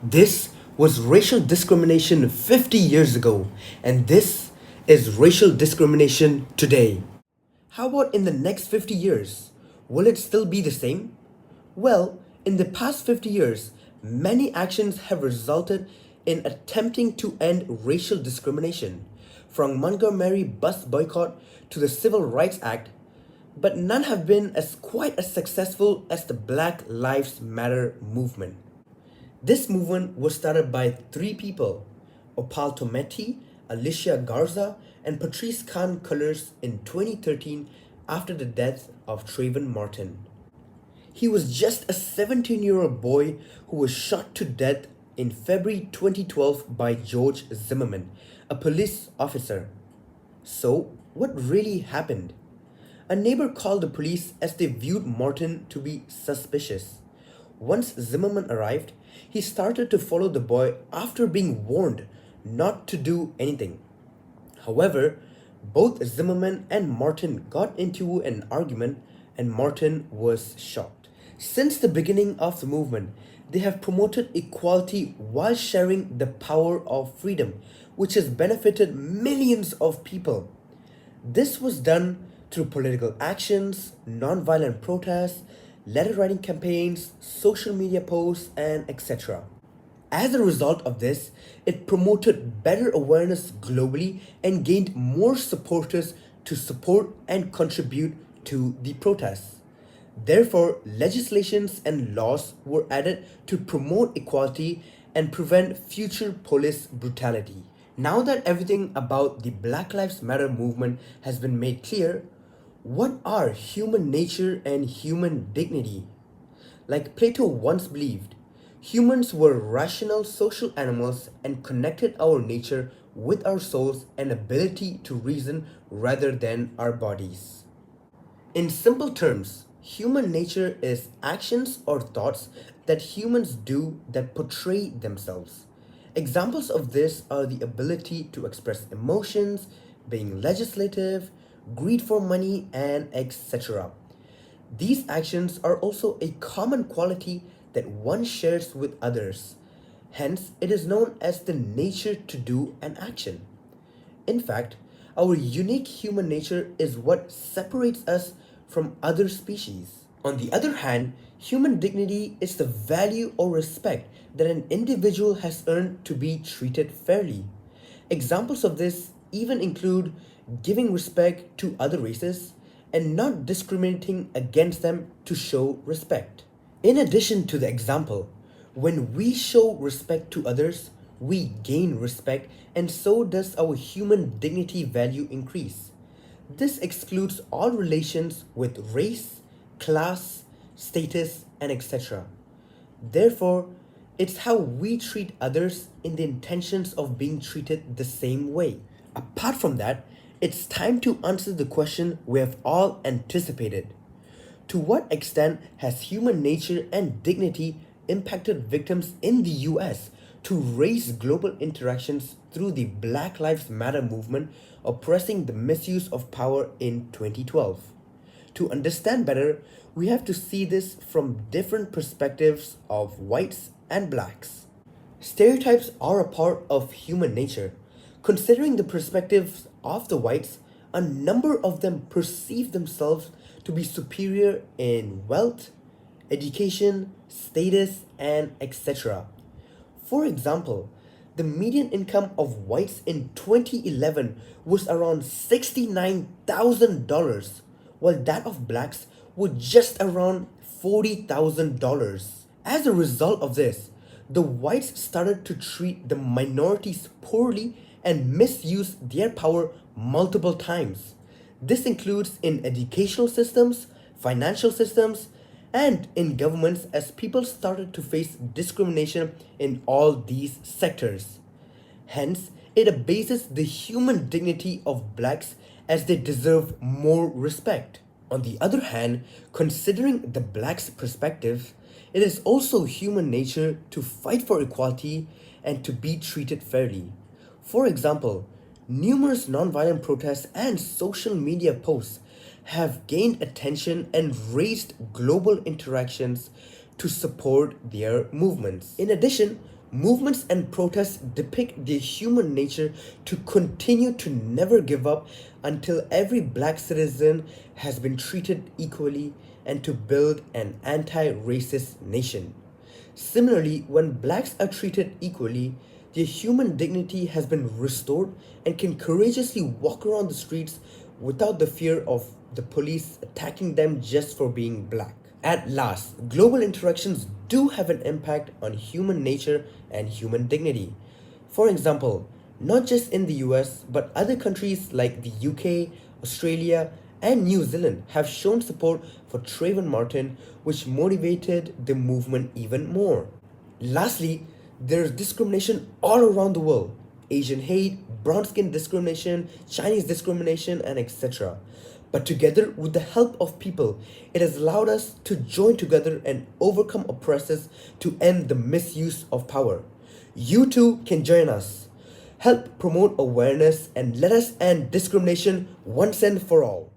This was racial discrimination 50 years ago, and this is racial discrimination today. How about in the next 50 years? Will it still be the same? Well, in the past 50 years, many actions have resulted in attempting to end racial discrimination, from Montgomery bus boycott to the Civil Rights Act, but none have been as quite as successful as the Black Lives Matter movement. This movement was started by three people: Opal Tometi, Alicia Garza, and Patrice Khan Cullors in 2013 after the death of Trayvon Martin. He was just a 17-year-old boy who was shot to death in February 2012 by George Zimmerman, a police officer. So, what really happened? A neighbor called the police as they viewed Martin to be suspicious. Once Zimmerman arrived, he started to follow the boy after being warned not to do anything. However, both Zimmerman and Martin got into an argument and Martin was shot. Since the beginning of the movement, they have promoted equality while sharing the power of freedom, which has benefited millions of people. This was done through political actions, non-violent protests, letter writing campaigns, social media posts, and etc. As a result of this, it promoted better awareness globally and gained more supporters to support and contribute to the protests. Therefore, legislations and laws were added to promote equality and prevent future police brutality. Now that everything about the Black Lives Matter movement has been made clear, what are human nature and human dignity? Like Plato once believed, humans were rational social animals and connected our nature with our souls and ability to reason rather than our bodies. In simple terms, human nature is actions or thoughts that humans do that portray themselves. Examples of this are the ability to express emotions, being legislative, greed for money, and etc. These actions are also a common quality that one shares with others. Hence, it is known as the nature to do an action. In fact, our unique human nature is what separates us from other species. On the other hand, human dignity is the value or respect that an individual has earned to be treated fairly. Examples of this even include giving respect to other races and not discriminating against them to show respect. In addition to the example, when we show respect to others, we gain respect, and so does our human dignity value increase. This excludes all relations with race, class, status, and etc. Therefore, it's how we treat others in the intentions of being treated the same way. Apart from that, it's time to answer the question we have all anticipated. To what extent has human nature and dignity impacted victims in the US to raise global interactions through the Black Lives Matter movement oppressing the misuse of power in 2012? To understand better, we have to see this from different perspectives of whites and blacks. Stereotypes are a part of human nature. Considering the perspectives of the whites, a number of them perceive themselves to be superior in wealth, education, status, and etc. For example, the median income of whites in 2011 was around $69,000, while that of blacks was just around $40,000. As a result of this, the whites started to treat the minorities poorly and misuse their power multiple times. This includes in educational systems, financial systems, and in governments as people started to face discrimination in all these sectors. Hence, it abases the human dignity of blacks as they deserve more respect. On the other hand, considering the blacks' perspective, it is also human nature to fight for equality and to be treated fairly. For example, numerous nonviolent protests and social media posts have gained attention and raised global interactions to support their movements. In addition, Movements and protests depict the human nature to continue to never give up until every black citizen has been treated equally and to build an anti-racist nation. Similarly, when blacks are treated equally, their human dignity has been restored and can courageously walk around the streets without the fear of the police attacking them just for being black. At last, global interactions do have an impact on human nature and human dignity. For example, not just in the US, but other countries like the UK, Australia, and New Zealand have shown support for Trayvon Martin, which motivated the movement even more. Lastly, there's discrimination all around the world: Asian hate, brown skin discrimination, Chinese discrimination, and etc. But together, with the help of people, it has allowed us to join together and overcome oppressors to end the misuse of power. You too can join us. Help promote awareness and let us end discrimination once and for all.